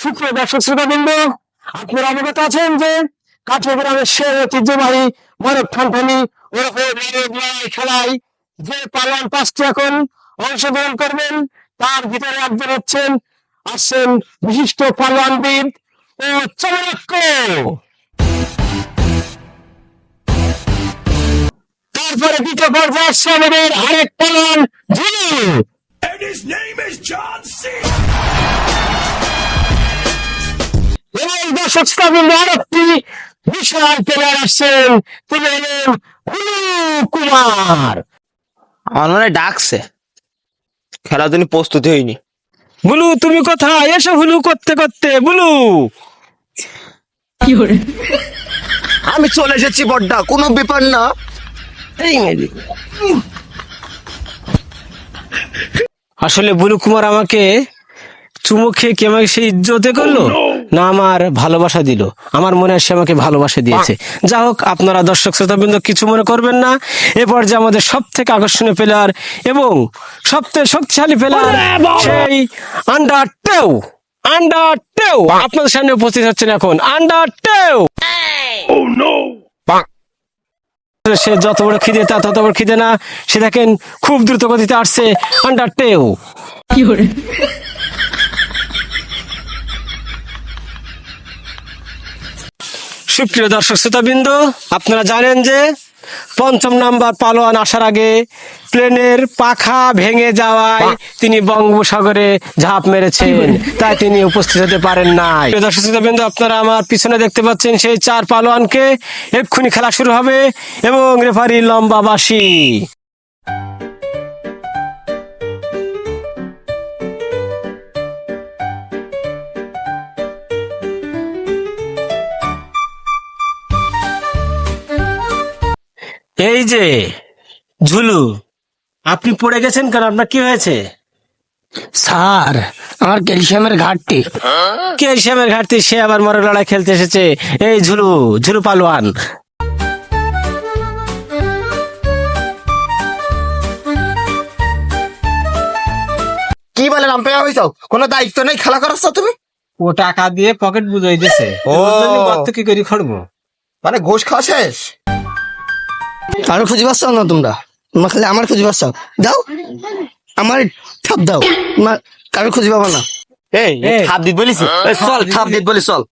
সুপ্রিয় দর্শক শ্রোতাবৃন্দ, আপনারা অবগত আছেন যে কাঠিয়াগ্রামের সেই ঐতিহ্যবাহী মরক ঠানঠানি ওরফে খেলায় যে পালন পাঁচটি এখন অংশগ্রহণ করবেন, তার ভিতরে একজন আসছেন বিশিষ্ট পালোয়ানবিদ ও চাণক্য। তারপরে দ্বিতীয় পর্যায়ে আসছে আমাদের আরেক পালোয়ান ঝুলু। And his name is John C. এবং দর্শক শ্রোতাবৃন্দ আরেকটি বিশাল প্লেয়ার আসছেন, তিনি হলেন হুলু কুমার। আমার মনে হয় ডাকছে, খেলার জন্য প্রস্তুতি হয়নি। বুলু তুমি কোথায়? এসো হুলু করতে করতে। বুলু আমি চলে এসেছি বড্ডা, কোনো ব্যাপার না। আসলে বুলু কুমার আমাকে চুমু খেয়ে কি আমাকে সেই ইজ্জতে করলো না আমার ভালোবাসা দিল? আমার মনে হয় সে আমাকে ভালোবাসা দিয়েছে। যা হোক, আপনারা দর্শক শ্রোতাবৃন্দ কিছু মনে করবেন না। এ পর্যায়ে আমাদের সব থেকে আকর্ষণীয় প্লেয়ার এবং সবথেকে শক্তিশালী প্লেয়ার সেই আন্ডার টেউ আপনাদের সামনে উপস্থিত হচ্ছেন এখন আন্ডার টেউ। Oh no! সে যত বড় খিদে তা তত বড় খিদে না, সে দেখেন খুব দ্রুত গতিতে আসছে আন্ডার টেউ। সুপ্রিয় দর্শক শ্রোতাবৃন্দ, আপনারা জানেন যে পঞ্চম নাম্বার পালোয়ান আসার আগে প্লেনের পাখা ভেঙে যাওয়ায় তিনি বঙ্গোপসাগরে ঝাঁপ মেরেছেন, তাই তিনি উপস্থিত হতে পারেন নাই। প্রিয় দর্শক শ্রোতাবৃন্দ, আপনারা আমার পিছনে দেখতে পাচ্ছেন সেই চার পালোয়ানকে। এক্ষুনি খেলা শুরু হবে এবং রেফারি লম্বা বাঁশি। এই যে ঝুলু, আপনি পড়ে গেছেন কেন? আপনার কি হয়েছে? স্যার, আমার ক্যালসিয়ামের ঘাটতি। ক্যালসিয়ামের ঘাটতি? সে আবার মরক লড়াই খেলতে এসেছে। এই ঝুলু পালোয়ান, কি বলেন আম্পায়ার হইছো? কোনো দায়িত্ব নেই, খেলা করাচ্ছ তুমি? ও টাকা দিয়ে পকেট বুঝাই দিয়েছে। ও। কি করি খড়বো? মানে ঘোষ খাওয়া শেষ? কারো খুঁজে পাচ্ছ না তোমরা? তোমরা খালি আমার খুঁজে পাচ্ছ। দাও আমার থাপ দাও, তোমরা কারো খুঁজে পাবা না। এই থাপ দিত বলিস? চল থাপ দিত বলি, চল।